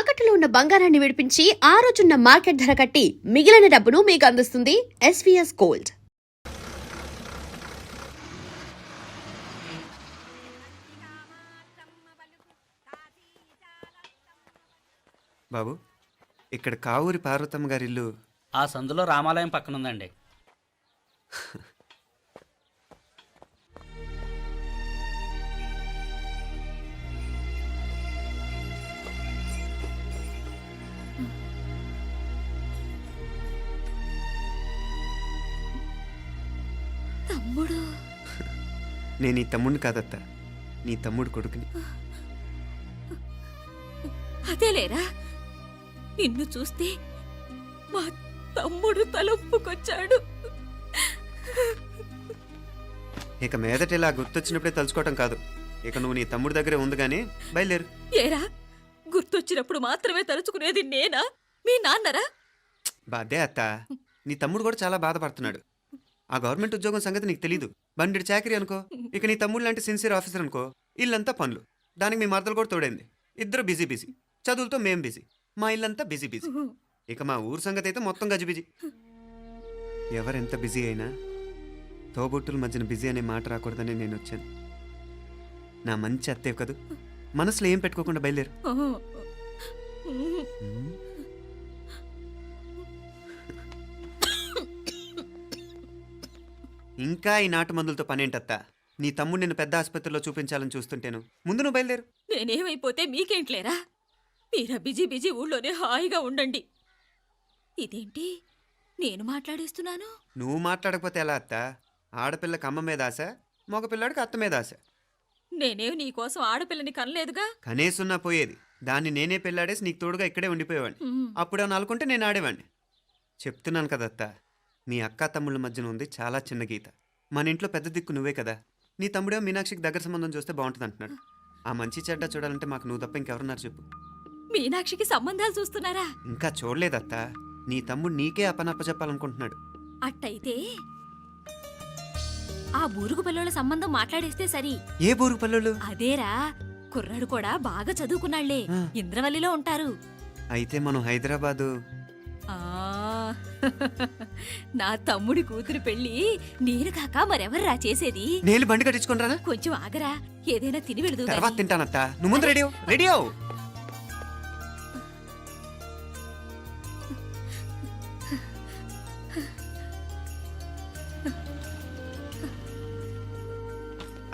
తాకట్టులో ఉన్న బంగారాన్ని విడిపించి ఆ రోజున్న మార్కెట్ ధర కట్టి మిగిలిన డబ్బును మీకు అందిస్తుంది ఎస్వీఎస్ గోల్డ్. బాబు, ఇక్కడ కావూరి పార్వతమ్మ గారి ఇల్లు ఆ సందులో రామాలయం పక్కన ఉందండి. తమ్ముడు, నేను ఈ తమ్ముడిని కాదత్త, నీ తమ్ముడు కొడుకుని. అదేలేరా, నిన్ను చూస్తే మా తమ్ముడు తలొప్పుకొచ్చాడు. ఇక మీదట ఇలా గుర్తొచ్చినప్పుడే తలుచుకోవటం కాదు, ఇక నువ్వు నీ తమ్ముడి దగ్గరే ఉంది కానీ బయలుదేరు. ఏరా, గుర్తొచ్చినప్పుడు మాత్రమే తలుచుకునేది నేనా, మీ నాన్నరా? బాధే అత్త, నీ తమ్ముడు కూడా చాలా బాధపడుతున్నాడు. ఆ గవర్నమెంట్ ఉద్యోగం సంగతి నీకు తెలీదు. బండి చాకరీ అనుకో. ఇక నీ తమ్ముడు లాంటి సిన్సియర్ ఆఫీసర్ అనుకో, ఇల్లంతా పనులు. దానికి మీ మరదలు కూడా తోడైంది. ఇద్దరు బిజీ బిజీ, చదువులతో మేం బిజీ, మా ఇల్లంతా బిజీ బిజీ. ఇక మా ఊరు సంగతి అయితే మొత్తం గజిబిజీ. ఎవరెంత బిజీ అయినా తోబుట్టుల మధ్యన బిజీ అనే మాట రాకూడదని నేను వచ్చాను. నా మంచి అత్తేవి కదూ, మనసులో ఏం పెట్టుకోకుండా బయలుదేరు. ఇంకా ఈ నాటు మందులతో పనేంటత్తా? నీ తమ్ముడు నిన్ను పెద్ద ఆసుపత్రిలో చూపించాలని చూస్తుంటేను. ముందు నువ్వు బయలుదేరు. నేనేమైపోతే మీకేంట్లేరా, మీరా బిజీ బిజీ ఊళ్ళోనే హాయిగా ఉండండి. ఇదేంటి నేను మాట్లాడేస్తున్నాను? నువ్వు మాట్లాడకపోతే ఎలా అత్త? ఆడపిల్లకి అమ్మ మీద ఆశ, మగపిల్లాడికి అత్త మీద ఆశ. నేనేం నీకోసం ఆడపిల్లని కనలేదుగా. కనేసున్నా పోయేది. దాన్ని నేనే పెళ్ళాడేసి నీకు తోడుగా ఇక్కడే ఉండిపోయేవాడిని. అప్పుడేమన్నా అనుకుంటే నేను ఆడేవాడిని. చెప్తున్నాను కదత్తా, మీ అక్క తమ్ముళ్ళ మధ్యన ఉంది చాలా చిన్న గీత. మన ఇంట్లో పెద్ద దిక్కు నువ్వే కదా. నీ తమ్ముడేమో మీనాక్షికి దగ్గర సంబంధం చూస్తే బాగుంటుంది అంటున్నాడు. ఆ మంచి చెడ్డ చూడాలంటే మాకు నువ్వు తప్ప ఇంకెవరున్నారు చెప్పు? మీనాక్షికి సంబంధాలు చూస్తున్నారా? ఇంకా చూడలేదత్తా. నీ తమ్ముడు నీకే అపనప్ప చెప్పాలనుకుంటున్నాడు. అట్టయితే ఆ బూరుగు పిల్లల సంబంధం మాట్లాడేస్తే సరి. ఏ బూరుగు పల్లెలు? అదేరా, కుర్రాడు కూడా బాగా చదువుకున్నాళ్లే, ఇంద్రవల్లిలో ఉంటారు. అయితే మనం హైదరాబాదు. ఆ నా తమ్ముడి కూతురు పెళ్లి నేను కాక మరెవర్రా చేసేది? నేను బండి కట్టించుకుంటారా? కొంచెం ఆగరా, ఏదైనా తిని వెళదు. తర్వాత తింటానత్తా. నువ్వు ముందు రెడీ రెడీ అవు.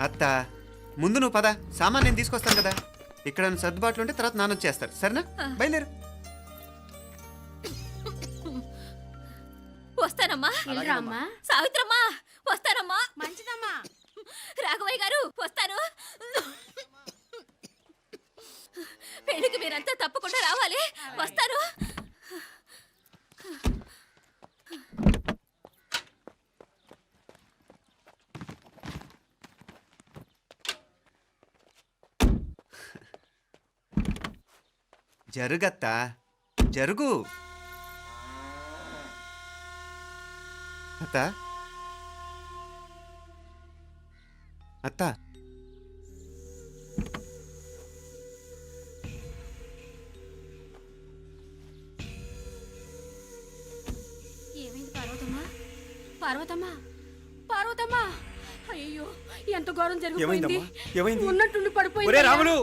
అత్త, ముందు నువ్వు పద. సామాన్ నేను తీసుకొస్తాను కదా. ఇక్కడ సర్దుబాట్లు ఉంటే తర్వాత నాన్న వచ్చేస్తారు. సరేనా? బయలుదేరు. వస్తానమ్మా. సావిత్రమ్మా వస్తానమ్మా. మంచిదమ్మా. రాఘవయ్య గారు వస్తాను. పెళ్లికి మీరంతా తప్పకుండా రావాలి. వస్తాను. జరుగత్తా, జరుగు. అత్త, అత్త, ఏమైంది పార్వతమ్మా? పార్వతమ్మా, పార్వతమ్మా, అయ్యో ఎంత ఘోరం జరిగిపోయింది. ఉన్నట్టుండి పడిపోయింది. రాములు,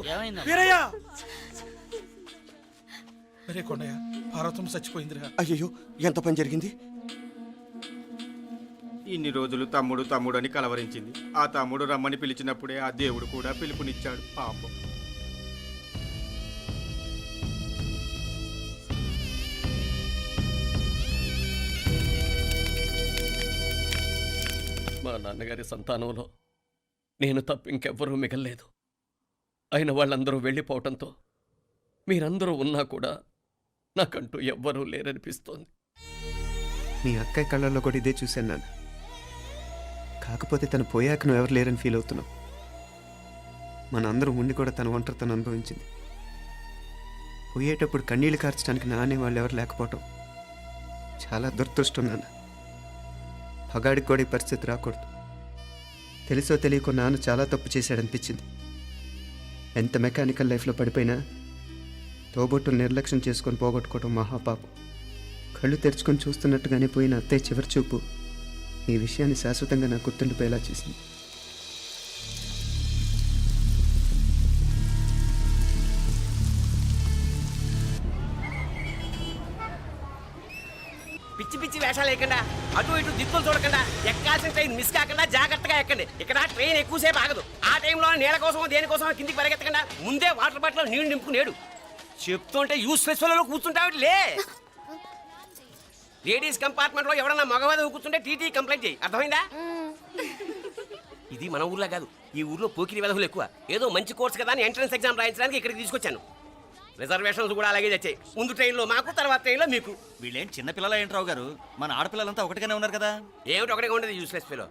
వీరయ్య! అరే కొండయ్య, పార్వతమ్మ చచ్చిపోయిందిరా. అయ్యో, ఎంత పని జరిగింది? ఇన్ని రోజులు తమ్ముడు తమ్ముడు అని కలవరించింది. ఆ తమ్ముడు రమ్మని పిలిచినప్పుడే ఆ దేవుడు కూడా పిలుపునిచ్చాడు. పాపం. మా నాన్నగారి సంతానంలో నేను తప్ప ఇంకెవ్వరూ మిగల్లేదు. అయిన వాళ్ళందరూ వెళ్ళిపోవటంతో మీరందరూ ఉన్నా కూడా నాకంటూ ఎవ్వరూ లేరనిపిస్తోంది. మీ అక్కయ్య కళ్ళల్లో కూడా ఇదే చూశాను నాన్న. కాకపోతే తను పోయాక నువ్వు ఎవరు లేరని ఫీల్ అవుతున్నావు. మనందరం ఉండి కూడా తన ఒంటరితను అనుభవించింది. పోయేటప్పుడు కన్నీళ్లు కార్చడానికి నానే వాళ్ళు ఎవరు లేకపోవటం చాలా దురదృష్టం నాన్న. పగాడికి కూడా ఈ పరిస్థితి రాకూడదు. తెలుసో తెలియకో నాన్న చాలా తప్పు చేశాడనిపించింది. ఎంత మెకానికల్ లైఫ్లో పడిపోయినా తోబొట్టులు నిర్లక్ష్యం చేసుకొని పోగొట్టుకోవడం మహాపాపం. కళ్ళు తెరుచుకొని చూస్తున్నట్టుగానే పోయిన అత్తయ్య చివరి చూపు ఈ విషయాన్ని శాశ్వతంగా నా గుర్తుండిపోయేలా చేసింది. పిచ్చి పిచ్చి వేషాలు వేయకుండా, అటు ఇటు దిక్కులు చూడకుండా, ఎక్కాల్సిన ట్రైన్ మిస్ కాకుండా జాగ్రత్తగా ఎక్కండి. ఇక్కడ ట్రైన్ ఎక్కువసేపు ఆగదు. ఆ టైంలో నీళ్ళ కోసం దేనికోసం కిందికి పరిగెత్తకుండా ముందే వాటర్ బాటిల్ నీళ్లు నింపుకునేడు. చెప్తుంటే యూస్లెస్ లో కూర్చుంటావు లే. లేడీస్ కంపార్ట్మెంట్ లో ఎవడన్నా మగవాద కూర్చుంటే టీటీ కంప్లైంట్ చేయి. అర్థమైందా? ఇది మన ఊర్లో కాదు, ఈ ఊర్లో పోకిరి వెధవులు ఎక్కువ. ఏదో మంచి కోర్స్ కదా అని ఎంట్రన్స్ ఎగ్జామ్ రాయించడానికి ఇక్కడికి తీసుకొచ్చాను. రిజర్వేషన్స్ కూడా అలాగే తెచ్చాయి. ముందు ట్రైన్లో మాకు, తర్వాత ట్రైన్లో మీకు. వీళ్ళేం చిన్న పిల్లల ఏంట్రావు గారు, మన ఆడపిల్లలంతా ఒకటిగానే ఉన్నారు కదా. ఏమిటి ఒకటిగా ఉండేది యూస్లెస్ ఫెలో.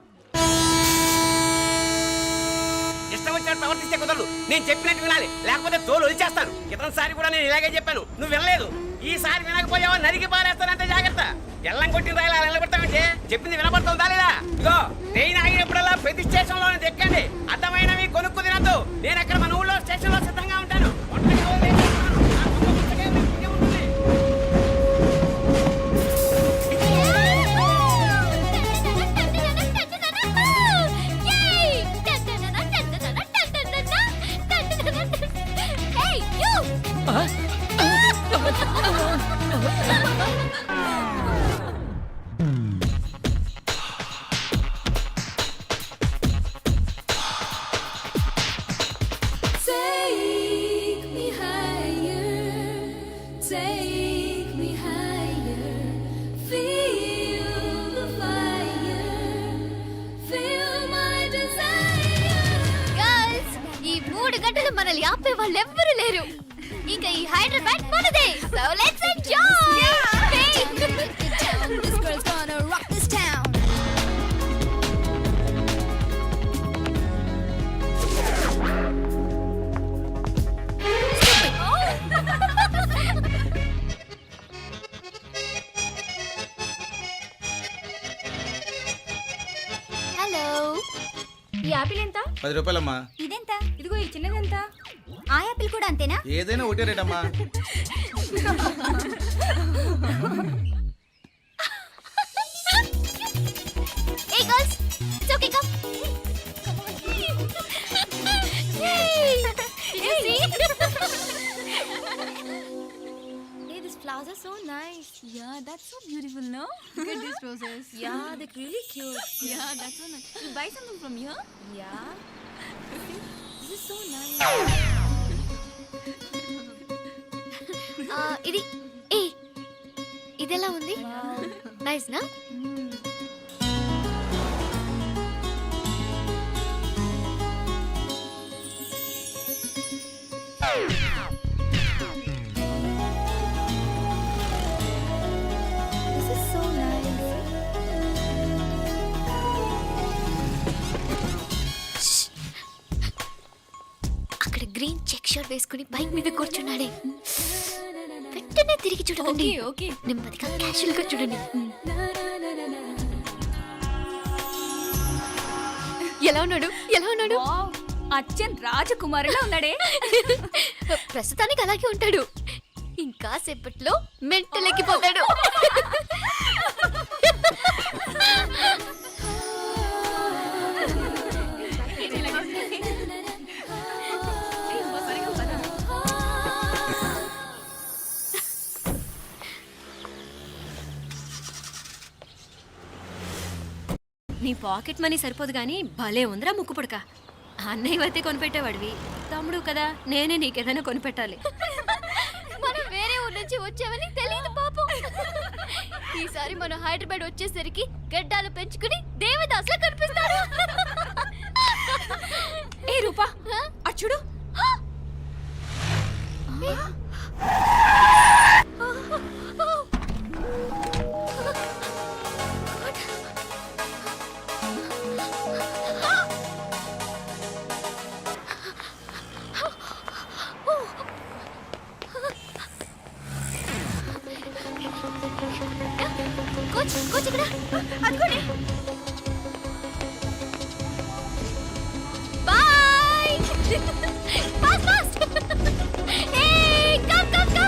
ఇష్టం వచ్చినట్టు ప్రవర్తిస్తే కుదరదు. నేను చెప్పినట్టు వినాలి, లేకపోతే తోలు వదిలేస్తాను. ఇతనిసారి కూడా నేను ఇలాగే చెప్పాను, నువ్వు వినలేదు. ఈసారి వినకపోయావా నరికి పారేస్తానంటే జాగ్రత్త. ఎల్లం కొట్టిన రాయలా నిలబడతామంటే చెప్పింది వినపడుతుందా లేదా? ఇగో ట్రైన్ ఆగినప్పుడల్లా ప్రతి స్టేషన్ లోనే దెక్కండి. అర్థమైనవి కొనుక్కు తినద్దు. నేను అక్కడ మన ఊళ్ళో స్టేషన్ లో సిద్ధంగా ఉంటాను. మనల్ని ఆపే వాళ్ళు ఎవ్వరు లేరు. ఇంకా ఈ హైదరాబాద్ మనదే. So let's enjoy. This girl's gonna rock this town. Hello, ఈ యాపిల్ ఎంత? 10 రూపాయలమ్మా. ఇదెంత? ఇదిగో ఈ చిన్నది ఎంత? ఆ యాపిల్ కూడా అంతేనా? ఏదైనా ఒకటే రేటమ్మా. Hey girls, it's okay, come. Yay! Did you see? Hey, these flowers are so nice. Yeah, that's so beautiful, no? Look at these roses. Yeah, they're really cute. Yeah, that's so nice. You buy something from here? Yeah. This is so nice. ఇది ఏ ఇదెలా ఉంది? Nice నా? This is so nice. అక్కడ green check shirt వేసుకుని bike మీద కూర్చున్నాడే. వెంటనే తిరిగి చూడకండి. ఓకే. నెమ్మదిగా క్యాషువల్ గా చూడండి. ఎలా ఉన్నాడు? ఎలా ఉన్నాడు? వావ్, అచ్చన్ రాజకుమారిలా ఉన్నాడే. ప్రస్తుతానికి అలాగే ఉంటాడు. ఇంకా సేపట్లో మెంటల్ ఎక్కిపోతాడు. నీ పాకెట్ మనీ సరిపోదు గానీ భలే ఉందిరా ముక్కు పుడక. అన్నయ్య అయితే కొనిపెట్టేవాడివి, తమ్ముడు కదా నేనే నీకేదైనా కొనిపెట్టాలి. మనం వేరే ఊరు నుంచి వచ్చామని తెలియదు పాపం. ఈసారి మనం హైదరాబాద్ వచ్చేసరికి గడ్డాలు పెంచుకుని దేవదాసులా కనిపిస్తాడు. ఏ రూపా, అచ్చుడు. కోచ్ కోచ్ ఇక్కడ అదిగోనే. Bye. Fast fast. Hey come come come.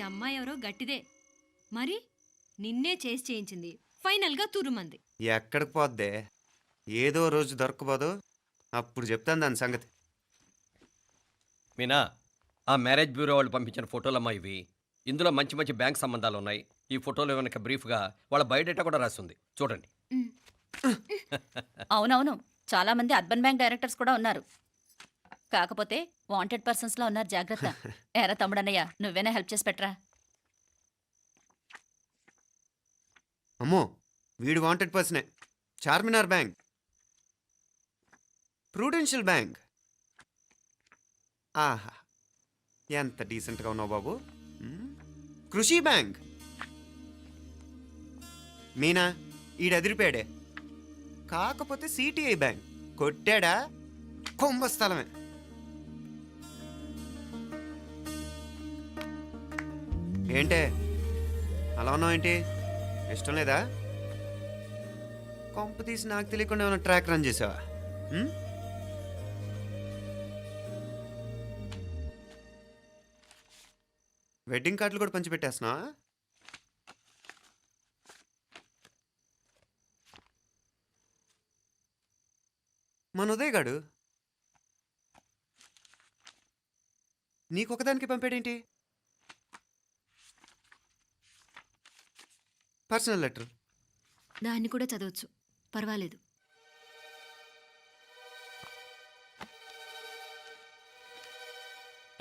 అమ్మాయి ఎవరో గట్టిదే మరి నిన్నే చేసి చేయించింది ఫైనల్గా తురుమంది. ఎక్కడికి పోద్దే? ఏదో రోజు దొరకపోదు, అప్పుడు చెప్తాను దాని సంగతి. మీనా, ఆ మ్యారేజ్ బ్యూరో వాళ్ళు పంపించిన ఫోటోలమ్మా ఇవి. ఇందులో మంచి మంచి బ్యాంక్ సంబంధాలు ఉన్నాయి. ఈ ఫోటోలో వెనక బ్రీఫ్గా వాళ్ళ బయోడేటా కూడా రాస్తుంది, చూడండి. అవునవును, చాలా మంది అర్బన్ బ్యాంక్ డైరెక్టర్స్ కూడా ఉన్నారు. కాకపోతే వాంటెడ్ పర్సన్స్ లో ఉన్నారు, జాగ్రత్త. ఎరా తమ్ముడన్నయ్య, నువ్వేనా హెల్ప్ చేసి పెట్టరా? అమ్మో, వీడు వాంటెడ్ పర్సనే. Charminar bank, Prudential bank. ఆహా, ఎంత డీసెంట్గా ఉన్నావు బాబు. కృషి బ్యాంక్. మీనా, ఈడు ఎదిరిపోయాడే. కాకపోతే సిటిఐ బ్యాంక్ కొట్టాడా కుంభస్థలమే. ఏంటే అలా ఉన్నావు? ఏంటి ఇష్టం లేదా? కొంప తీసి నాకు తెలియకుండా ఏమైనా ట్రాక్ రన్ చేసావా? వెడ్డింగ్ కార్డులు కూడా పంచిపెట్టేస్తున్నా. మన ఉదయ్ గాడు నీకొకదానికి పంపాడేంటి? Personal letter. దాన్ని కూడా చదవచ్చు, పర్వాలేదు.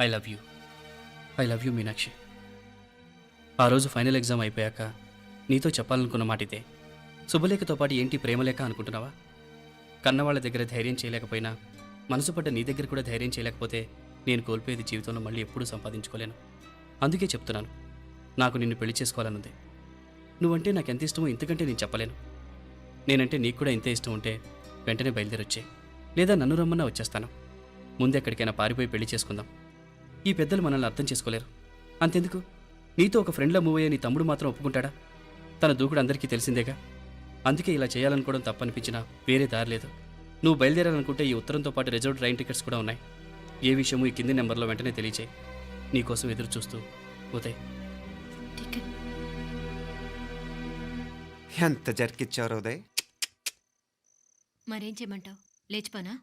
I love you Meenakshi. ఆ రోజు ఫైనల్ ఎగ్జామ్ అయిపోయాక నీతో చెప్పాలనుకున్న మాట ఇదే. శుభలేఖతో పాటు ఏంటి ప్రేమలేఖ అనుకుంటున్నావా? కన్నవాళ్ళ దగ్గర ధైర్యం చేయలేకపోయినా మనసు పడ్డ నీ దగ్గర కూడా ధైర్యం చేయలేకపోతే నేను కోల్పోయేది జీవితంలో మళ్ళీ ఎప్పుడూ సంపాదించుకోలేను. అందుకే చెప్తున్నాను, నాకు నిన్ను పెళ్లి చేసుకోవాలనుంది. నువ్వంటే నాకు ఎంత ఇష్టమో ఇంతకంటే నేను చెప్పలేను. నేనంటే నీకు కూడా ఇంతే ఇష్టం ఉంటే వెంటనే బయలుదేరొచ్చే, లేదా నన్ను రమ్మన్నా వచ్చేస్తాను. ముందెక్కడికైనా పారిపోయి పెళ్లి చేసుకుందాం. ఈ పెద్దలు మనల్ని అర్థం చేసుకోలేరు. అంతెందుకు, నీతో ఒక ఫ్రెండ్లా మూవ్ అయ్యే నీ తమ్ముడు మాత్రం ఒప్పుకుంటాడా? తన దూకుడు అందరికీ తెలిసిందేగా. అందుకే ఇలా చేయాలనుకోవడం తప్పనిపించినా వేరే దారి లేదు. నువ్వు బయలుదేరాలనుకుంటే ఈ ఉత్తరంతో పాటు రిజర్వ్ ట్రైన్ టికెట్స్ కూడా ఉన్నాయి. ఏ విషయమూ ఈ కింది నెంబర్లో వెంటనే తెలియచేయి. నీకోసం ఎదురు చూస్తూ ఉదయ్. ఎంత జరికిచ్చారు ఉదయ్. మరేం చేయమంటావు? లేచిపోనా?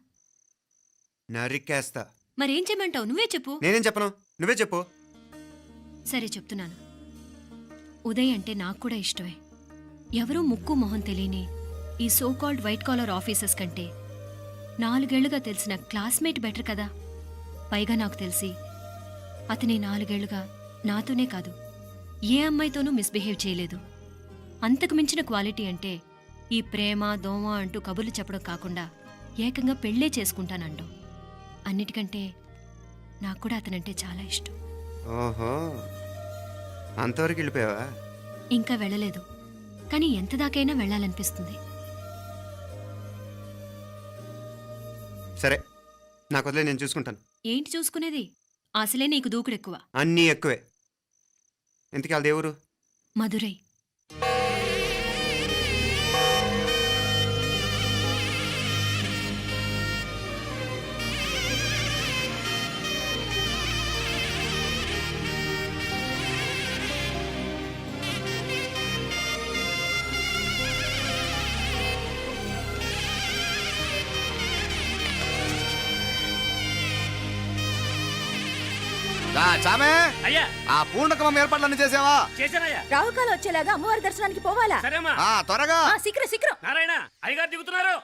నరికేస్తా. మరేం చేయమంటావు? నువ్వే చెప్పు. నేనేం చెప్పను, నువ్వే చెప్పు. సరే చెప్తున్నాను. ఉదయ్ అంటే నాకు కూడా ఇష్టమే. ఎవరూ ముక్కు మొహం తెలియని ఈ సోకాల్డ్ వైట్ కాలర్ ఆఫీసర్స్ కంటే 4 ఏళ్లుగా తెలిసిన క్లాస్మేట్ బెటర్ కదా. పైగా నాకు తెలిసి అతని 4 ఏళ్లుగా నాతోనే కాదు ఏ అమ్మాయితోనూ మిస్బిహేవ్ చేయలేదు. అంతకు మించిన క్వాలిటీ అంటే ఈ ప్రేమ దోమ అంటూ కబుర్లు చెప్పడం కాకుండా ఏకంగా పెళ్ళే చేసుకుంటానండు. అన్నిటికంటే నాకు కూడా అతనంటే చాలా ఇష్టం. ఓహో, అంతవరకు వెళ్ళిపోయావా? ఇంకా వెళ్ళలేదు, కానీ ఎంత దాకైనా వెళ్ళాలనిపిస్తుంది. సరే, నాకు వదిలే, నేను చూసుకుంటాను. ఏంటి చూసుకునేది? అసలే నీకు దూకుడెక్కువ. అన్నీ ఎక్కువే. ఇంతకీ వాళ్ళ దేవురు? మధురై. చామే, అయ్యా ఆ పూర్ణకమం ఏర్పాట్లన్నీ చేసావా? చేశానయ్యా. రాహుకాలం వచ్చేలాగా అమ్మవారి దర్శనానికి పోవాలా? సరేమ్మా. త్వరగా. శీఘ్రం శీఘ్రం. నారాయణ అయ్యగారు దిగుతున్నారు.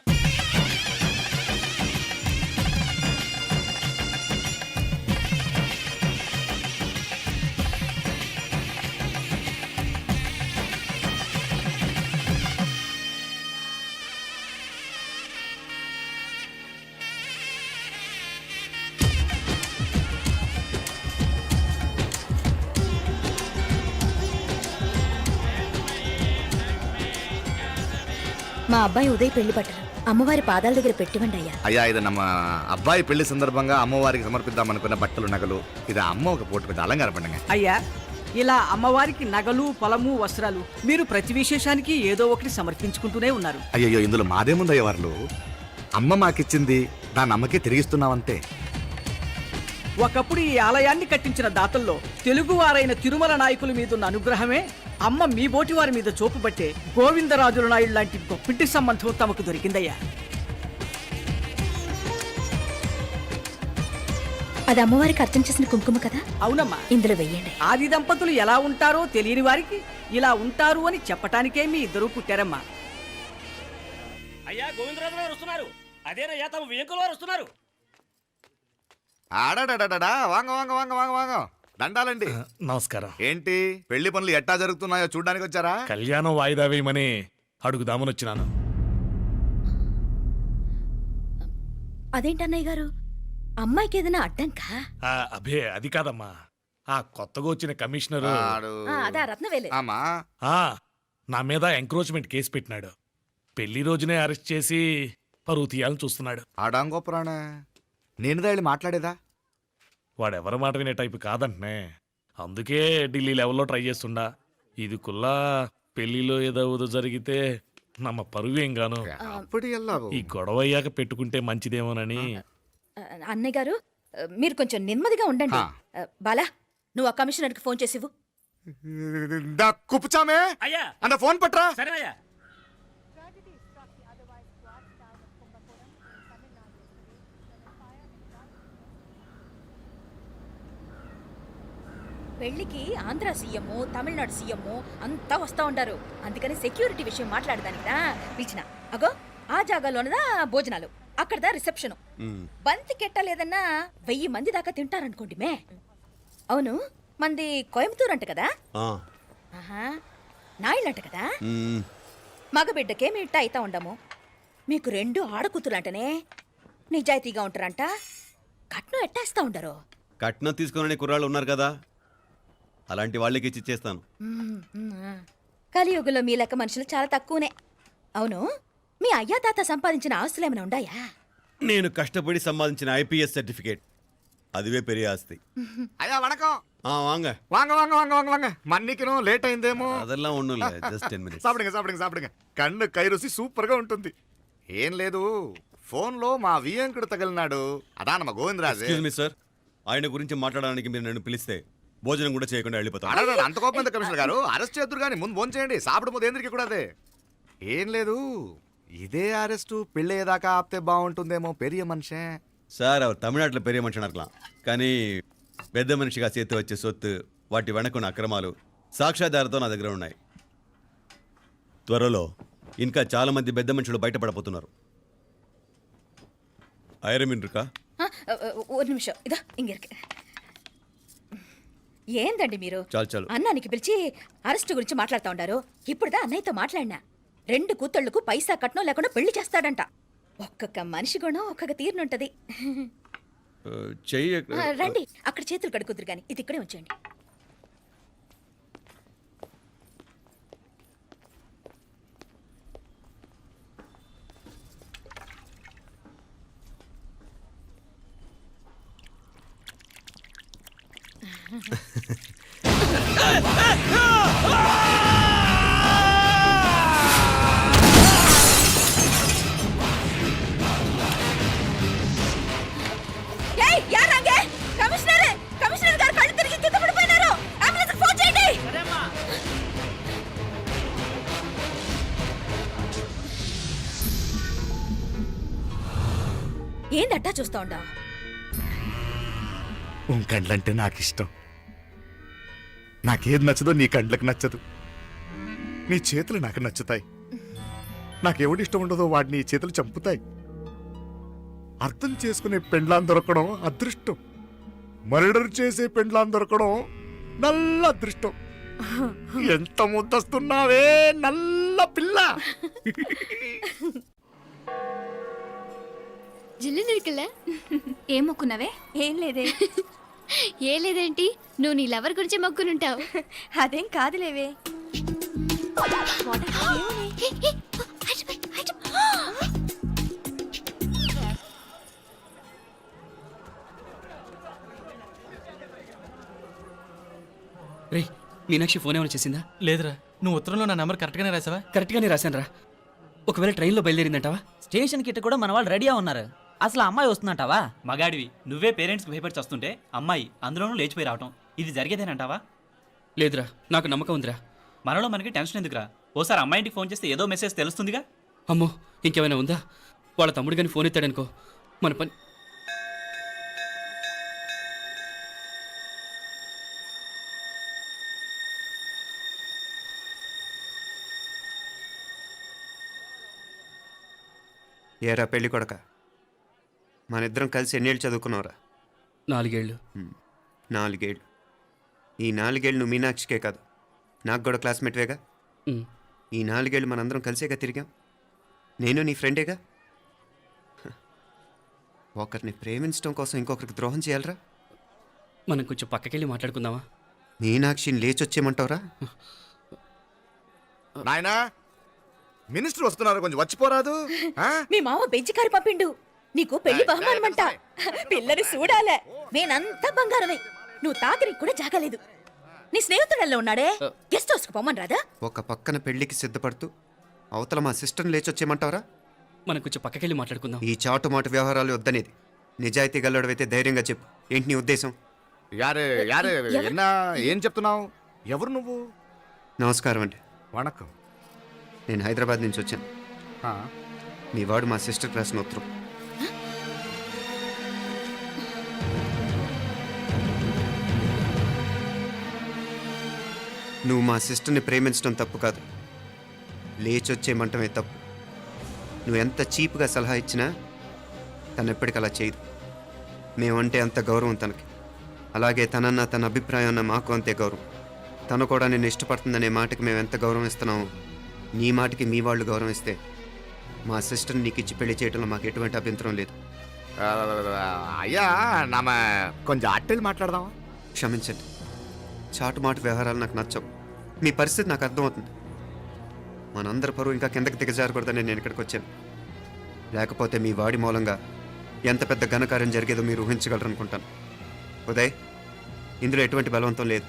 మా అబ్బాయి ఉదయ్ పెళ్లి బట్టలు అమ్మవారి పాదాల దగ్గర పెట్టివండి అయ్యా. అయ్యా, ఇది నమ్మ అబ్బాయి పెళ్లి సందర్భంగా అమ్మవారికి సమర్పిద్దామనుకున్న బట్టలు నగలు. ఇది అమ్మ ఒక పూట పెద్ద అలంకార పండుగ. అయ్యా, ఇలా అమ్మవారికి నగలు పొలము వస్త్రాలు మీరు ప్రతి విశేషానికి ఏదో ఒకటి సమర్పించుకుంటూనే ఉన్నారు. అయ్యో, ఇందులో మాదేముందయ్య వాళ్ళు. అమ్మ మాకిచ్చింది దాన్ని అమ్మకే తిరిగిస్తున్నామంతే. ఒకప్పుడు ఈ ఆలయాన్ని కట్టించిన దాతల్లో తెలుగువారైన తిరుమల నాయకుల మీదున్న అనుగ్రహమే అమ్మ మీ బోటి వారి మీద చూపుబట్టే గోవిందరాజుల నాయుడు లాంటి గొప్పింటి సంబంధం తమకు దొరికిందయ్యా. అది అమ్మవారికి అర్థం చేసిన కుంకుమ కదా, అవునమ్మా. ఇందులో వెయ్యండి. ఆది దంపతులు ఎలా ఉంటారో తెలియని వారికి ఇలా ఉంటారు అని చెప్పటానికే మీ ఇద్దరు పుట్టారమ్మా. అయ్యా గోవిందరాజు గారు వస్తున్నారు. అదేనయ్యా తమ వెంకుల వారు వస్తున్నారు. ఆడాడా వాంగ వాంగ వాంగ వాంగ వాంగ దండాలండి. నమస్కారం. ఏంటి పెళ్లి పనులు ఎట్టా జరుగుతున్నాయో చూడడానికి వచ్చారా? కళ్యాణం వాయిదా వేయమని అడుగుదామని వచ్చినాను. అదేంటన్నయ్య గారు, అమ్మాయికి ఏదైనా అడ్డంకా? అబే అది కాదమ్మా, ఆ కొత్తగా వచ్చిన కమిషనరు అదా రత్నవేలే. ఆమా ఆ, నా మీద ఎంక్రోచ్మెంట్ కేసు పెట్టినాడు. పెళ్లి రోజునే అరెస్ట్ చేసి పరువు తీయాలని చూస్తున్నాడు. ఆడాంగో పురాణ నేను వెళ్ళి మాట్లాడేదా? వాడెవరి మాట వినే టైపు కాదంటనే. అందుకే ఢిల్లీ లెవెల్లో ట్రై చేస్తుండా. ఇది కుల్లా పెళ్లిలో ఏదో జరిగితే నమ్మ పరువేం గాను. అప్పుడు ఎల్లావు. ఈ గొడవ అయ్యాక పెట్టుకుంటే మంచిదేమోనని. అన్నయ్య గారు మీరు కొంచెం నెమ్మదిగా ఉండండి. బాలా, నువ్వు ఆ కమిషనర్కి ఫోన్ చేసివు. కుప్పుచామే అయ్యా అంత ఫోన్ పట్రా. సరేనయ్యా. పెళ్లికి ఆంధ్ర సీఎం, తమిళనాడు సీఎం అంతా వస్తా ఉంటారు. అందుకని సెక్యూరిటీ విషయం మాట్లాడదానికినా పిలిచిన. అగో ఆ జాగాలోనదా భోజనాలు, అక్కడదా రిసెప్షన్. బంతి కెట్టలేదన్నా 1000 మంది దాకా తింటారనుకోండి మే. అవును, మంది కోయంబత్తూర్ అంట కదా? ఆహా, నాయుళ్ళంట కదా? మగబిడ్డకేమి ఇట్ట అయితా ఉండము. మీకు 2 ఆడకూతురంటనే నిజాయితీగా ఉంటారంట. కట్నం ఎట్టేస్తా ఉండరు. కట్నం తీసుకునే కుర్రాళ్ళు ఉన్నారు కదా, అలాంటి వాళ్ళకి ఇచ్చేస్తాను. కలియుగంలో మీ లెక్క మనుషులు చాలా తక్కువనే. అవును, మీ అయ్యా తాత సంపాదించిన ఆస్తులు ఏమైనా ఉండాయా? నేను కష్టపడి సంపాదించిన ఐపీఎస్ సర్టిఫికేట్, అదివే పెరిగే ఆస్తి. అయ్యా వణకం. వాంగ వాంగ వాంగ వాంగ వాంగ వాంగ మన్నికిను లేట్ అయిందేమో. అదెల్లా ఉండు, జస్ట్ 10 minutes. సాப்பிடுங்க కన్ను కైరుసి సూపర్ గా ఉంటుంది. ఏం లేదు, ఫోన్ లో మా వియంకుడు తగిలినాడు. అదా నమ్మ గోవిందరాజు. ఎక్స్క్యూజ్ మీ సార్, ఆయన గురించి మాట్లాడడానికి మీరు నన్ను పిలిస్తే భోజనం కూడా చేయకుండా వెళ్ళిపోతాను. అంత కోపం ఎంత కమిషనర్ గారు? అరెస్ట్ చేద్దరు కానీ ముందు ఫోన్ చేయండి. సాపిడు ముందు ఎందుకు కూడా అదే. ఏం లేదు, ఇదే అరెస్టు పెళ్ళేదాకా ఆపితే బాగుంటుందేమో. పెరియ మనిషే సార్, அவர் తమిళనాడులో పెరిగే మనిషి అనర్కలాం, కానీ పెద్ద మనిషిగా చేతి వచ్చే సొత్తు, వాటి వెనకున్న అక్రమాలు సాక్ష్యాధారాలతో నా దగ్గర ఉన్నాయి. త్వరలో ఇంకా చాలా మంది పెద్ద మనుషులు బయటపడబోతున్నారు. ఐరమిన్రుకా ஒரு நிமிஷம் இதோ இங்க இருக்கு. ఏందండి మీరు? చాలు అన్నానికి పిలిచి అరెస్ట్ గురించి మాట్లాడుతూ ఉండారు. ఇప్పుడుదా అన్నయ్యతో మాట్లాడినా. 2 కూతుళ్లకు పైసా కట్నం లేకుండా పెళ్లి చేస్తాడంట. ఒక్కొక్క మనిషి గుణం ఒక్కొక్క తీరునుంటది. చెయ్యి రండి, అక్కడ చేతులు కడుకుదురు గాని ఇది ఇక్కడే ఉంచండి. కమిషనర్ గారు కళ్ళు తిరిగి కింద పడిపోయినారు. అంబులెన్స్ ఫోన్ చేయండి. ఏందట్టా చూస్తా ఉండా? కండ్లంటే నాకు ఇష్టం. నాకేది నచ్చదో నీ కండ్లకు నచ్చదు. నీ చేతులు నాకు నచ్చుతాయి. నాకెవడి ఇష్టం ఉండదో వాడు నీ చేతులు చంపుతాయి. అర్థం చేసుకునే పెండ్లాం దొరకడం అదృష్టం. మర్డర్ చేసే పెండ్లాం దొరకడం నల్ల అదృష్టం. ఎంత ముద్దస్తున్నావే నల్ల పిల్ల. జిల్లు నిరుకులే. ఏం మొక్కున్నావే? ఏం లేదే. ఏ లేదేంటి, నువ్వు నీ లవర్ గురించి మొక్కునుంటావు. అదేం కాదులేవే. రే, మీనాక్షి ఫోన్ ఏమైనా చేసిందా? లేదురా, నువ్వు ఉత్తరంలో నా నెంబర్ కరెక్ట్గానే రాసావా? కరెక్ట్గానే రాశాను రా. ఒకవేళ ట్రైన్లో బయలుదేరిందంటావా? స్టేషన్ కిட்ட కూడా మన వాళ్ళు రెడీగా ఉన్నారు. అసలు ఆ అమ్మాయి వస్తుందంటావా? మగాడివి నువ్వే పేరెంట్స్కి భయపడి వస్తుంటే అమ్మాయి అందులోనూ లేచిపోయి రావటం ఇది జరిగేదేనంటావా? లేదురా, నాకు నమ్మకం ఉందిరా. మనలో మనకి టెన్షన్ ఎందుకురా? ఓసారి అమ్మాయి ఇంటికి ఫోన్ చేస్తే ఏదో మెసేజ్ తెలుస్తుందిగా. అమ్మో, ఇంకేమైనా ఉందా? వాళ్ళ తమ్ముడు కానీ ఫోన్ ఎత్తాడనుకో, మన పని. ఏరా పెళ్ళి కొడక, మన ఇద్దరం కలిసి ఎన్నేళ్ళు చదువుకున్నావురా? 4 ఏళ్ళు. 4 ఏళ్ళు. ఈ 4 ఏళ్ళు నువ్వు మీనాక్షికే కాదు, నాకు కూడా క్లాస్మేట్వేగా. ఈ 4 ఏళ్ళు మనందరం కలిసేగా తిరిగాం. నేను నీ ఫ్రెండేగా. ఒకరిని ప్రేమించడం కోసం ఇంకొకరికి ద్రోహం చేయాలరా? మనం కొంచెం పక్కకెళ్ళి మాట్లాడుకుందామా? మీనాక్షిని లేచొచ్చేయమంటావురా? నాయనా, మినిస్టర్ వస్తున్నారు, కొంచెం వచ్చిపోరాదు. ఆ? మీ మామ బెంచి కారు పంపిండు. నీకు పెళ్లి బహుమానమంట. పిల్లని చూడాలే. నేనంతా బంగారమే. నువ్వు తాకరికి కూడా జాగలేదు. నీ స్నేహితుడల్లో ఉన్నాడే, గెస్ట్ హౌస్కి పొమ్మని రాదా? ఒక పక్కన పెళ్లికి సిద్ధపడుతూ అవతల మా సిస్టర్ని లేచొచ్చేయమంటావరా? మనం కొంచెం పక్కకెళ్ళి మాట్లాడుకుందాం. ఈ చాటుమాటు వ్యవహారాలు వద్దనేది. నిజాయితీ గల్లడవైతే ధైర్యంగా చెప్పు, ఏంటి నీ ఉద్దేశం? యారే యారే ఎన్నా ఏం చెప్తున్నావు? ఎవరు నువ్వు? నమస్కారం అండి. వణకం. నేను హైదరాబాద్ నుంచి వచ్చాను. ఆ, మీ వాడు మా సిస్టర్ రాసిన ఉత్తరం. నువ్వు మా సిస్టర్ని ప్రేమించడం తప్పు కాదు, లేచొచ్చేయమంటమే తప్పు. నువ్వు ఎంత చీప్గా సలహా ఇచ్చినా తను ఎప్పటికీ అలా చేయదు. మేమంటే అంత గౌరవం తనకి, అలాగే తనన్న తన అభిప్రాయం అన్న మాకు అంతే గౌరవం. తను కూడా నిన్ను ఇష్టపడుతుందనే మాటకి మేము ఎంత గౌరవం ఇస్తున్నామో నీ మాటకి మీ వాళ్ళు గౌరవం ఇస్తే మా సిస్టర్ని నీకు ఇచ్చి పెళ్లి చేయడంలో మాకు ఎటువంటి అభ్యంతరం లేదు. అయ్యా నామ కొంచెం అట్టెలు మాట్లాడదామా? క్షమించండి, చాటుమాటు వ్యవహారాలు నాకు నచ్చవు. మీ పరిస్థితి నాకు అర్థమవుతుంది. మనందరి పరువు ఇంకా కిందకి దిగజారకూడదని నేను ఇక్కడికి వచ్చాను. లేకపోతే మీ వాడి మూలంగా ఎంత పెద్ద ఘనకార్యం జరిగేదో మీరు ఊహించగలరు అనుకుంటాను. ఉదయ్, ఇందులో ఎటువంటి బలవంతం లేదు.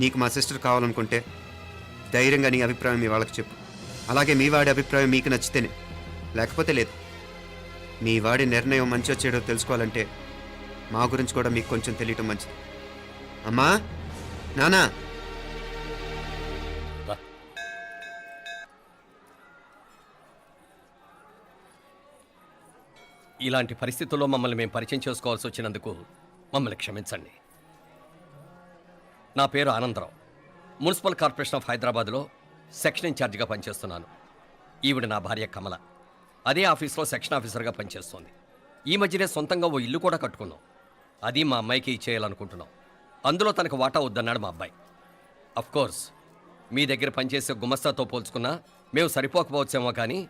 నీకు మా సిస్టర్ కావాలనుకుంటే ధైర్యంగా నీ అభిప్రాయం మీ వాళ్ళకి చెప్పు. అలాగే మీ వాడి అభిప్రాయం మీకు నచ్చితేనే, లేకపోతే లేదు. మీ వాడి నిర్ణయం మంచి వచ్చేయడో తెలుసుకోవాలంటే మా గురించి కూడా మీకు కొంచెం తెలియటం మంచిది. అమ్మా, నానా, ఇలాంటి పరిస్థితుల్లో మమ్మల్ని మేము పరిచయం చేసుకోవాల్సి వచ్చినందుకు మమ్మల్ని క్షమించండి. నా పేరు ఆనందరావు. మున్సిపల్ కార్పొరేషన్ ఆఫ్ హైదరాబాద్లో సెక్షన్ ఇన్ఛార్జిగా పనిచేస్తున్నాను. ఈవిడ నా భార్య కమల. అదే ఆఫీస్లో సెక్షన్ ఆఫీసర్గా పనిచేస్తోంది. ఈ మధ్యనే సొంతంగా ఓ ఇల్లు కూడా కట్టుకున్నాం. అది మా అమ్మాయికి ఇచ్చేయాలనుకుంటున్నాం. అందులో తనకు వాటా వద్దన్నాడు మా అబ్బాయి. అఫ్కోర్స్ మీ దగ్గర పనిచేసే గుమస్తాతో పోల్చుకున్నా మేము సరిపోకపోవచ్చేమో, కానీ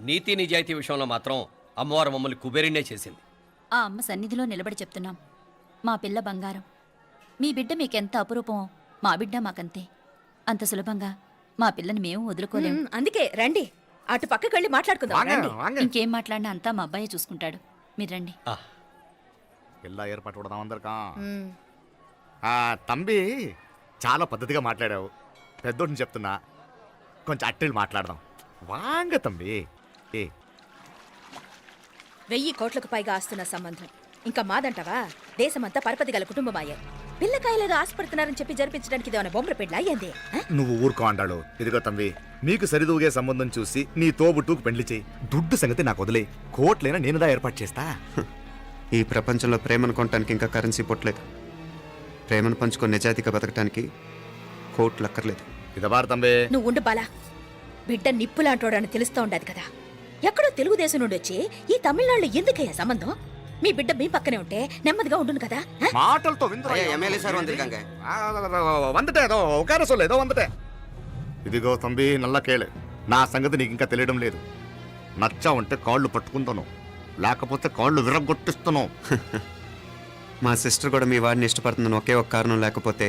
నీతి నిజాయితీ విషయంలో మాత్రం అమ్మవారు మమ్మల్ని కుబేరినే చేసింది. ఆ అమ్మ సన్నిధిలో నిలబడి చెప్తున్నాం, మా పిల్ల బంగారం. మీ బిడ్డ మీకెంత అపురూపమో మా బిడ్డ మాకంతే. అంత సులభంగా మా పిల్లని మేము వదులుకోలేము. అందుకే రండి, అటు పక్కకి వెళ్ళి మాట్లాడుకుందాం. వాంగ, రండి. వాంగ. ఇంకేం మాట్లాడినా అంతా మా అబ్బాయి చూసుకుంటాడు. మీరు రండి. ಎಲ್ಲ ఏర్పాటు కొడదాం అందరికా. తంబి, చాలా పద్ధతిగా మాట్లాడావు. పెద్దోడిని చెప్తున్నా, కొంచెం అట్టెలు మాట్లాడదాం. వాంగ తంబి. 1000 కోట్లకు పైగా ఆస్తున్న సంబంధం ఇంకా మాదంటావా? దేశమంతా పరపతి గల కుటుంబమాయే. పిల్లకాయలేదో ఆశపడుతున్నారని చెప్పి జరిపించడానికి ఇదేమైనా బొమ్మల పెళ్ళి అయ్యింది? నువ్వు ఊరుకో అంటాడు. ఇదిగో తంబి, నీకు సరిదూగే సంబంధం చూసి నీ తోబుట్టుకు పెళ్లి చేయి. దుడ్డు సంగతి నాకు వదిలే. కోట్లైనా నేనుదా ఏర్పాటు చేస్తా. ఈ ప్రపంచంలో ప్రేమను కొనటానికి ఇంకా కరెన్సీ పుట్టలేదు. ప్రేమను పంచుకొని నిజాయితీగా బతకటానికి కోట్లు అక్కర్లేదు. ఇదబారు తంబి. నువ్వు ఉండు బాలా. బిడ్డ నిప్పులాంటోడని తెలుస్తూ ఉండదు కదా. ఎక్కడో తెలుగుదేశం నుండి వచ్చి ఈ తమిళనాడులో ఎందుకయ్యా సంబంధం? మీ బిడ్డ మీ పక్కనే ఉంటే నెమ్మదిగా ఉండును కదా. మాటలతో ఎమ్మెల్యే సార్ వందిరుకాంగ. వందటే ఏదో ఒక ఏదో వందటే. ఇదిగో తంబి, నల్ల కేళు. నా సంగతి నీకు ఇంకా తెలియడం లేదు. నచ్చా ఉంటే కాళ్ళు పట్టుకుంటాను, లేకపోతే కాళ్ళు విరగొట్టిస్తాను. మా సిస్టర్ కూడా మీ వాడిని ఇష్టపడుతుందని ఒకే ఒక కారణం లేకపోతే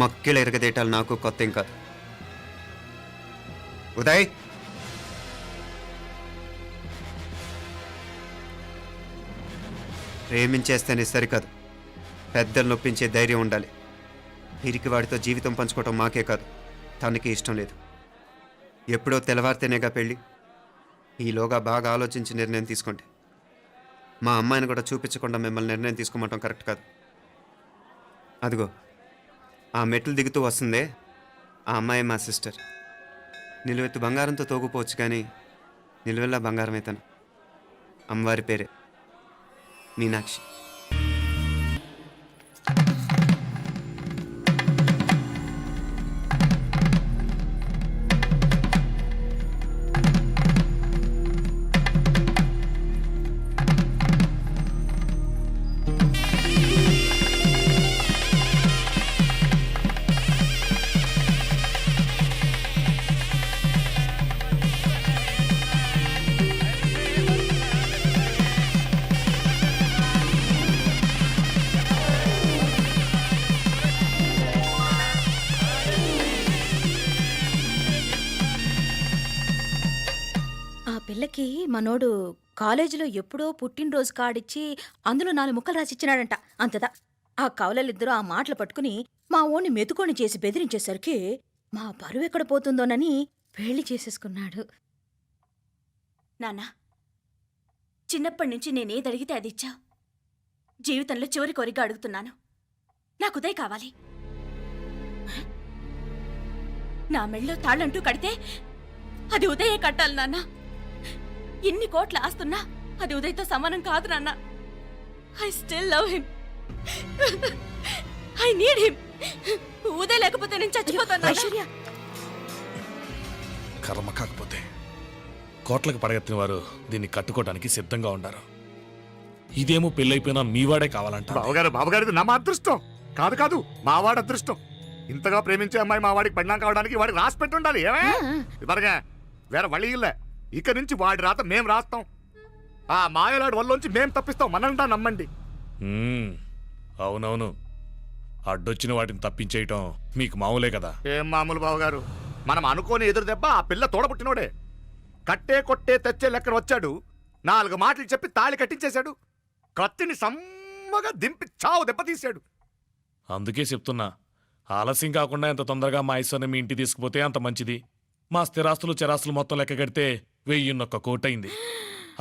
మక్కిళ్ళ ఎరగదేయటాలు నాకు కొత్త ఏం కాదు. ఉదయ్, ప్రేమించేస్తేనే సరికాదు, పెద్దలు నొప్పించే ధైర్యం ఉండాలి. పిరికి వాడితో జీవితం పంచుకోవటం మాకే కాదు, తనకి ఇష్టం లేదు. ఎప్పుడో తెల్లవారితేనేగా పెళ్ళి. ఈలోగా బాగా ఆలోచించి నిర్ణయం తీసుకోండి. మా అమ్మాయిని కూడా చూపించకుండా మిమ్మల్ని నిర్ణయం తీసుకోమంటాం కరెక్ట్ కాదు. అదిగో ఆ మెట్లు దిగుతూ వస్తుందే, ఆ అమ్మాయి మా సిస్టర్. నిలువెత్తు బంగారంతో తోగుపోవచ్చు కానీ నిలువెల్లా బంగారం అవుతాను. అమ్మవారి పేరే మీనాక్షి. ఆ పిల్లకి మనోడు కాలేజీలో ఎప్పుడో పుట్టినరోజు కార్డిచ్చి అందులో 4 ముక్కలు రాసిచ్చినాడంట. అంతదా ఆ కవలలిద్దరూ ఆ మాటలు పట్టుకుని మా ఓణ్ణి మెతుకొని చేసి బెదిరించేసరికి మా పరువు ఎక్కడ పోతుందోనని పెళ్లి చేసేసుకున్నాడు. నాన్నా, చిన్నప్పటి నుంచి నేనేది అడిగితే అది ఇచ్చావు. జీవితంలో చివరి కోరిక అడుగుతున్నాను. నాకు ఉదయ్ కావాలి. నా మెళ్ళో తాళ్ళంటూ కడితే అది ఉదయే కట్టాలి నాన్న. ఎన్ని కోట్ల ఆస్తున్నా అది ఉదయ్తో సమానం కాదు నాన్న. I still love him. I need him. Uday లేకపోతే నేను చచ్చిపోతాను. ఐశ్వర్య, కర్మ కాకపోతే కోట్లకు పడగెత్తిన వారు దీన్ని కట్టుకోవడానికి సిద్ధంగా ఉన్నారు. ఇదేమో పెళ్ళైపోయినా మీవాడే కావాలంట. బావగారు నా మా అదృష్టం కాదు కాదు, మావాడి అదృష్టం. ఇంతగా ప్రేమించే అమ్మాయి మా వాడికి పడినా కావడానికి వాడికి రాసి పెట్టి ఉండాలి. ఏమే ఇదరగా వేరే వళ్ళీ ఇల్లే. ఇక నుంచి వాడి రాత మేం రాస్తాం. ఆ మాయలాడి వల్లోంచి మేం తప్పిస్తాం. మనంతా నమ్మండి. అవునవును, అడ్డొచ్చిన వాటిని తప్పించేయటం మీకు మామూలే కదా. ఏం మామూలు బావగారు, మనం అనుకోని ఎదురు దెబ్బ ఆ పిల్ల తోడబుట్టినోడే. కట్టే కొట్టే తెచ్చే లెక్కన వచ్చాడు. 4 మాటలు చెప్పి తాళి కట్టించేశాడు. కత్తిని సమ్మగా దింపి చావు దెబ్బతీశాడు. అందుకే చెప్తున్నా, ఆలస్యం కాకుండా ఎంత తొందరగా మా ఐశ్వర్యం మీ ఇంటికి తీసుకుపోతే అంత మంచిది. మా స్థిరాస్తులు చిరాస్తులు మొత్తం లెక్క కడితే 1,000 కోటయింది.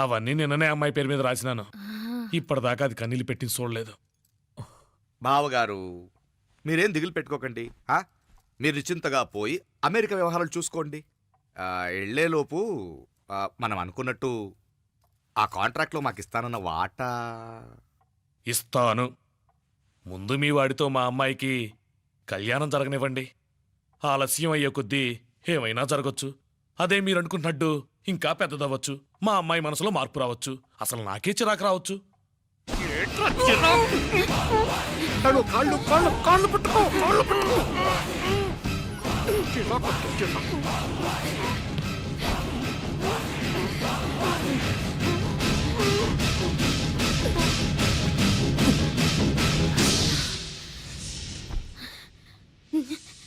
అవన్నీ నిన్ననే అమ్మాయి పేరు మీద రాసినాను. ఇప్పటిదాకా అది కన్నీళ్ళు పెట్టి చూడలేదు. బావగారు మీరేం దిగులు పెట్టుకోకండి. మీరు నిశ్చింతగా పోయి అమెరికా వ్యవహారాలు చూసుకోండి. వెళ్లేలోపు మనం అనుకున్నట్టు ఆ కాంట్రాక్ట్లో మాకు ఇస్తానన్న వాటా ఇస్తాను. ముందు మీ వాడితో మా అమ్మాయికి కళ్యాణం జరగనివ్వండి. ఆలస్యం అయ్యే కొద్దీ ఏమైనా జరగచ్చు. అదే మీరు అనుకుంటున్నట్టు ఇంకా పెద్దదవ్వచ్చు. మా అమ్మాయి మనసులో మార్పు రావచ్చు. అసలు నాకే చిరాకు రావచ్చు.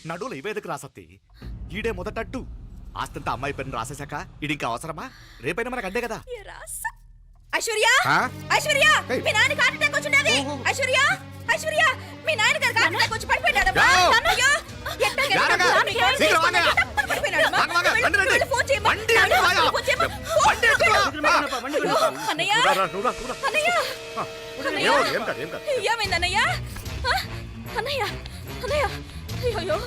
నడువులు ఇవేదకు రాసత్తి. ఈడే మొదటట్టు ఆస్తంతా అమ్మాయి పేరుని రాసేశాక ఇది ఇంకా అవసరమా? రేపైనా మనకు అంతే కదా. ఐశ్వర్య, ఐశ్వర్య, మీ నాన్న హార్ట్ అటాక్ వచ్చినది. ఐశ్వర్య, ఐశ్వర్య, మీ నాన్న గారు హార్ట్ అటాక్ వచ్చి పడిపోయాడమ్మా. అయ్యో, ఏమైందన్నయ్య? అన్నయ్య, అన్నయ్య, అయ్యో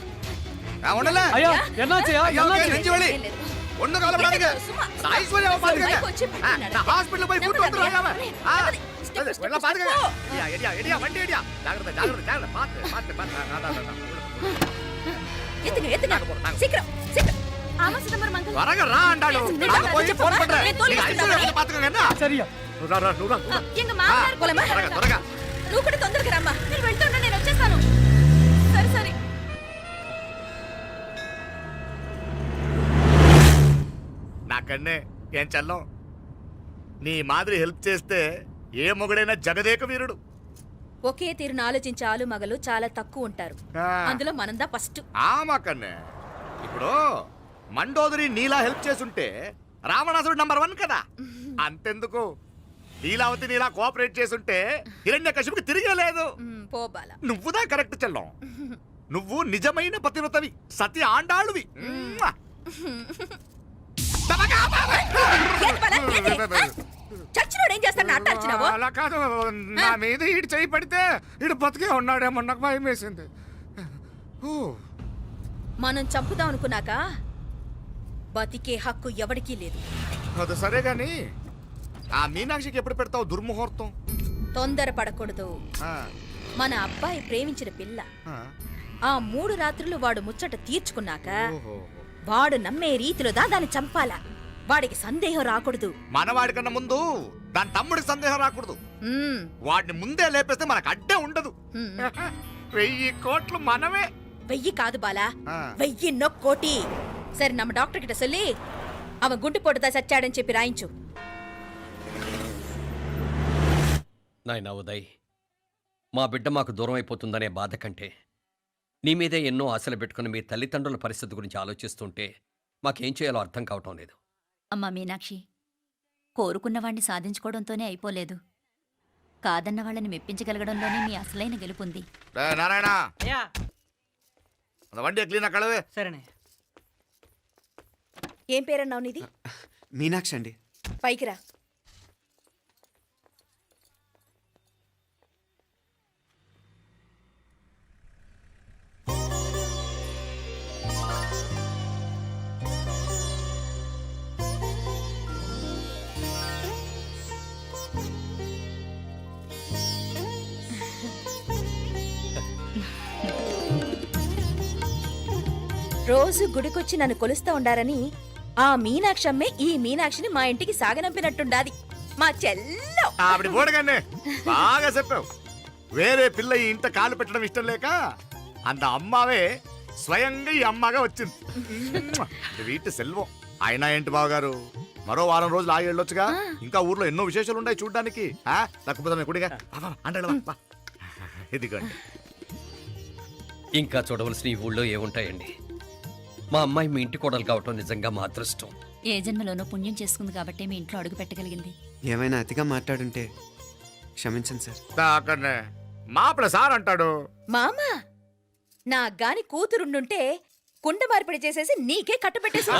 నువ్వు కూడా తొందరగా రమ్మా. నేను వెళ్తున్నా, నేను వచ్చేస్తాను. సరే సరే. నాకన్నే ఏం చల్లం, నీ మాదిరి హెల్ప్ చేస్తే ఏ మొగుడైనా జగదేక వీరుడు. ఒకే తీరును ఆలోచించే ఆలు మగలు చాలా తక్కువ ఉంటారు. అందులో మనందా ఫస్ట్. మాకన్నే ఇప్పుడు మండోదరి నీలా హెల్ప్ చేసుంటే రావణాసుడు నంబర్ 1 కదా. అంతెందుకు, లీలావతి నీలా కోఆపరేట్ చేసుంటే హిరణ్యకశిపుకి తిరిగే లేదు. పోబాల, నువ్వుదా కరెక్ట్ చెల్లం. నువ్వు నిజమైన పతివ్రతవి, సతి ఆండాళ్ళువి. ఏంది బాలా? ఏంది? ఆ? చచ్చినోడు ఏం చేస్తాడు అట్టాల్చినావు అలా కాదు, నా మీద ఈడు చేయి పడితే ఈడు బతికే ఉన్నాడేమో నాకు భయం వేసింది. ఓ, మనం చంపుదాం అనుకున్నాక బతికే హక్కు ఎవరికీ లేదు. అది సరే గాని ఆ మీనాక్షికి ఎప్పుడు పెడతావు దుర్ముహూర్తం? తొందర పడకూడదు. ఆ, మన అబ్బాయి ప్రేమించిన పిల్ల ఆ. ఆ 3 రాత్రులు వాడు ముచ్చట తీర్చుకున్నాక ఓహో. వాడు నమ్మే రీతిలో దాన్ని చంపాలా. వాడికి సందేహం రాకూడదు. మనవాడి కన్నా ముందు దాని తమ్ముడికి సందేహం రాకూడదు. ఉమ్, వాడిని ముందే లేపేస్తే మనకు అడ్డే ఉండదు. ఉమ్. 1000 కోట్లు మనమే. 1000 కాదు బాలా, ఆ. 1000 కోటి. సరే நம்ம డాక్టర్ கிட்ட சொல்லி அவன் గుండు పోటుదా చచ్చాడని చెప్పి రాయించు. నాయనా ఉదయ్, మా బిడ్డ మాకు దూరం అయిపోతుందనే బాధ కంటే నీ మీదే ఎన్నో ఆశలు పెట్టుకుని మీ తల్లిదండ్రుల పరిస్థితి గురించి ఆలోచిస్తుంటే మాకేం చేయాలో అర్థం కావటం లేదు. అమ్మా మీనాక్షి, కోరుకున్నవాణ్ణి సాధించుకోవడంతోనే అయిపోలేదు. కాదన్న వాళ్ళని మెప్పించగలగడంలోనే మీ అసలైన గెలుపుంది. నారాయణ, వండి క్లీన్ కళవే. సరేనే. ఏం పేరన్నావు నీది? మీనాక్షి అండి. పైకి రా. రోజు గుడికొచ్చి నన్ను కొలుస్తా ఉండారని ఆ మీనాక్షమ్మే ఈ మీనాక్షిని మా ఇంటికి సాగనంపినట్టుండాది. మా చెల్లో ఆవిడ పోడగానే బాగా చెప్పావు. వేరే పిల్ల ఈ ఇంట కాలు పెట్టడం ఇష్టం లేక అంత అమ్మావే స్వయంగా ఈ అమ్మగా వచ్చింది. వీటి సెల్వం. అయినా ఏంటి బావగారు, మరో వారం రోజులు ఆగి వెళ్ళొచ్చుగా. ఇంకా ఊర్లో ఎన్నో విశేషాలు ఉన్నాయి చూడ్డానికి. తక్కువ కుడిగా అంటే ఇదిగోండి. ఇంకా చూడవలసిన ఈ ఊళ్ళో ఏముంటాయండి? మా అమ్మాయి మీ ఇంటి కోడలు కావటం నిజంగా మా అదృష్టం. ఏ జన్మలోనో పుణ్యం చేసుకుంది కాబట్టి మీ ఇంట్లో అడుగు పెట్టగలిగింది. ఏమైనా అతిగా మాట్లాడుంటే క్షమించండి సార్. అక్కడనే మాపల సార్ అంటాడు. మామ నా గాని కూతురుండుంటే కుండ మార్పిడి చేసేసి నీకే కట్టబెట్టేసి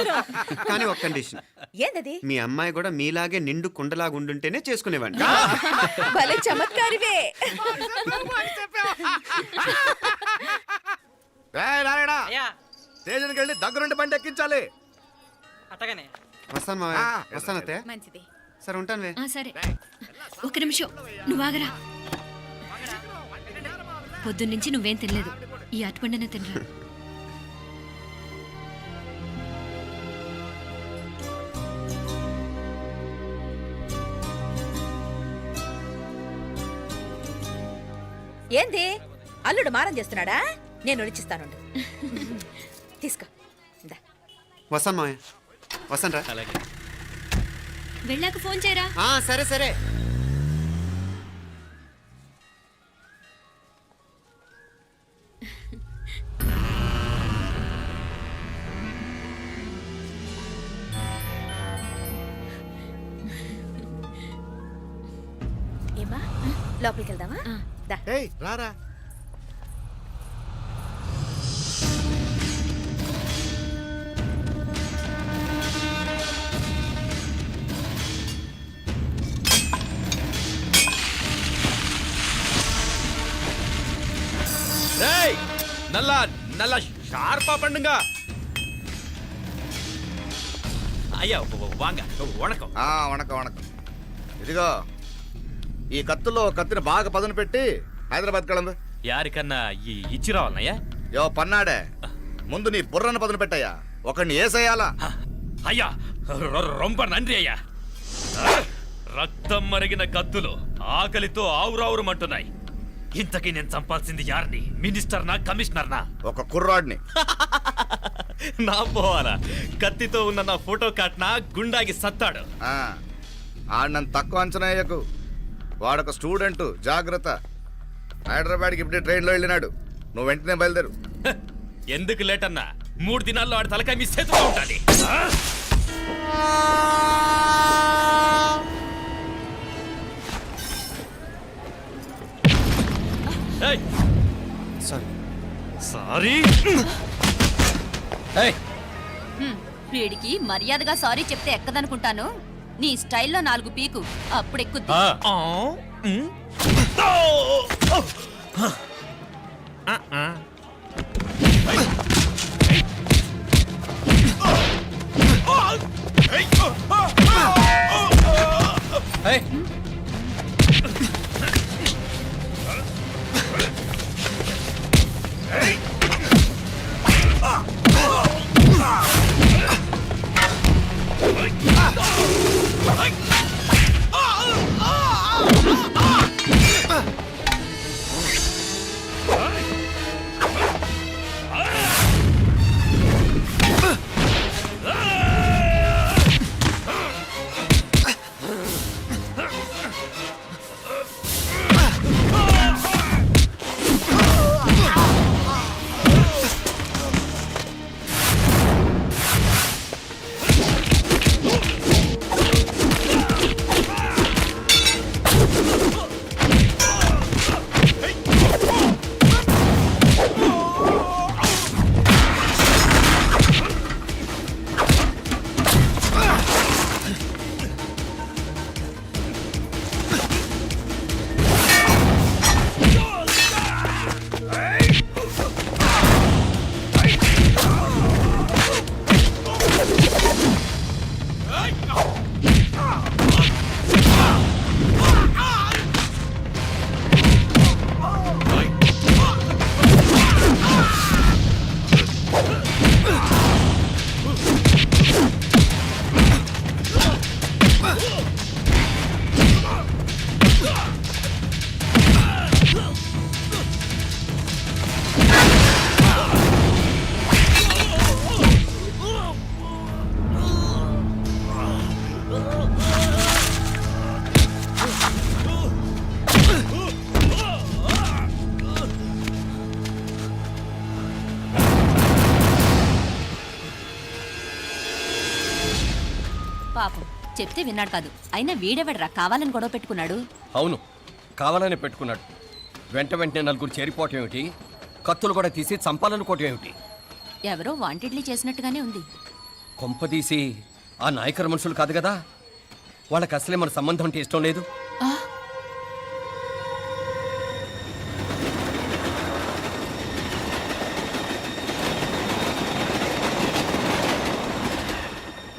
కానీ ఒక కండిషన్, ఏందది? మీ అమ్మాయి కూడా మీలాగే నిండు కుండలాగా ఉండుంటేనే చేసుకునేవాడిని. భలే చమత్కారివే. నారాయణ, స్టేషన్కి వెళ్ళి దగ్గరుండి బండి ఎక్కించాలి. వస్తాను మావయ్య. వస్తాను అత్తయ్య. మంచిది. సరే ఉంటాను. ఆ, సరే. ఒక నిమిషం, నువ్వు ఆగరా. పొద్దున్నుంచి నువ్వేం తినలేదు. ఈ అటుపండనే తినరా. ఏంది అల్లుడు మారం చేస్తున్నాడా? నేను ఒలిచిస్తాను. తీసుకో. ఇందా. వస్తాను మావయ్య. వస్తాను రా. అలాగే. వెళ్ళాక ఫోన్ చేయరా. సరే సరే. ఏమా లోపలికి వెళ్దామా? దా. ఏయ్ రారా. నల్ల నల్ల షార్పా పండుగ. అయ్యా వాంగ వణకం. వణకం వణకం. ఇదిగో ఈ కత్తులో కత్తిని బాగా పదును పెట్టి హైదరాబాద్ కళందు. యారికన్నా ఇచ్చి రావాలన్నయ్యా? యో పన్నాడే, ముందు నీ బుర్రను పదును పెట్టయ్యా. ఒకడిని ఏసేయాలా? అయ్యా రొంప నంది అయ్యా. రక్తం మరిగిన కత్తులు ఆకలితో ఆవురావురమంటున్నాయి. ఇంతకీ నేను చంపాల్సింది యారిని? మినిస్టర్నా కమిషనర్నా? ఒక కుర్రాడిని. నా పోవాలా? కత్తితో ఉన్న నా ఫోటో కాట్నా గుండాగి సత్తాడు. ఆడినంత తక్కువ అంచనా వేయకు. వాడొక స్టూడెంట్, జాగ్రత్త. హైదరాబాద్కి ఇప్పుడే ట్రైన్లో వెళ్ళినాడు. నువ్వు వెంటనే బయలుదేరు. ఎందుకు లేట్ అన్నా? 3 దినాల్లో ఆడి తలకాయ మీ చేతిలో ఉండాలి. సారీ. వీడికి మర్యాదగా సారీ చెప్తే ఎక్కదనుకుంటాను. నీ స్టైల్లో 4 పీకు అప్పుడెక్కుద్ది. ఏయ్, పాపం చెప్తే విన్నాడు కాదు. అయినా వీడెవడరా కావాలని గొడవ పెట్టుకున్నాడు? అవును, కావాలనే పెట్టుకున్నాడు. వెంటనే నలుగురు చేరిపోవటం ఏమిటి, కత్తులు కూడా తీసి చంపాలనుకోవటం ఏమిటి? ఎవరో వాంటెడ్లీ చేసినట్టుగానే ఉంది. కొంపదీసి ఆ నాయకర మనుషులు కాదు కదా, వాళ్ళకి అసలే మన సంబంధం అంటే ఇష్టం లేదు.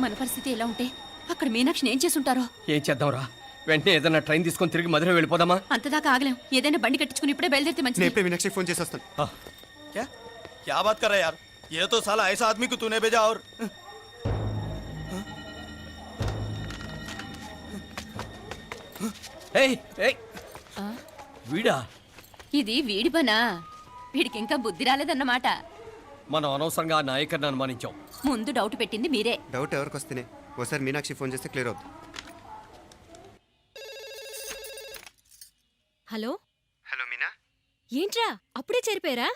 మన పరిస్థితి ఎలా ఉంటే అక్కడ మీనాక్షిని ఏం చేసుంటారో. ఏం చేద్దాంరా, వెంటనే ఏదైనా ట్రైన్ తీసుకొని తిరిగి మధుర వెళ్ళిపోదామా? అంతదాకా ఆగలేం. ఏదైనా బండి కట్టించుకుని ఇప్పుడే బయలుదేరితే మంచిది. నేను మీనాక్షికి ఫోన్ చేసేస్తాను. क्या बात कर रहा है यार, ये तो साला ऐसा आदमी को तूने भेजा और ఏయ్, ఏయ్, వీడా? ఇది వీడి పనా? వీడికి ఇంకా బుద్ధి రాలేదన్నమాట. మనం అనవసరంగా ఆ నాయకర్ని అనుమానించాం. ముందు డౌట్ పెట్టింది మీరే. డౌట్ ఎవరికి వస్తేనే ఓసారి మీనాక్షి ఫోన్ చేస్తే క్లియర్ అవుతుంది. హలో హలో మీనా, ఏంట్రా అప్పుడే చేరిపోయారా?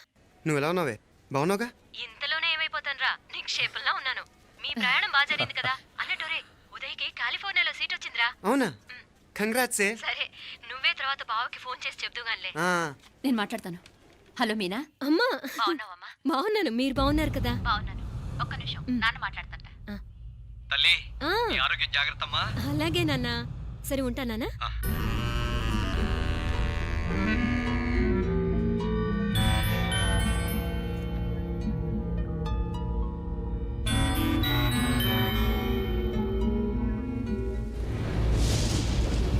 నువ్వు ఎలా ఉన్నావే? బాగున్నావుగా? ఇంతలోనే ఏమైపోతానరా, నీకు షేపుల్లా ఉన్నాను. మీ ప్రయాణం బాగా జరిగింది కదా. అన్నట్టురే ఉదయ్కి కాలిఫోర్నియాలో సీట్ వచ్చిందిరా. అవునా? కంగ్రాట్సే. సరే నువ్వే తర్వాత బావకి ఫోన్ చేసి చెప్దుగానిలే. నేను మాట్లాడతాను. హలో మీనా. అమ్మా బాగున్నావమ్మా? బాగున్నాను, మీరు బాగున్నారు కదా? బాగున్నాను. ఒక్క నిమిషం, నాన్న మాట్లాడతాను. తల్లి, ఆ, నీ ఆరోగ్యం జాగ్రత్తమ్మా. అలాగే నాన్న. సరే ఉంటానా?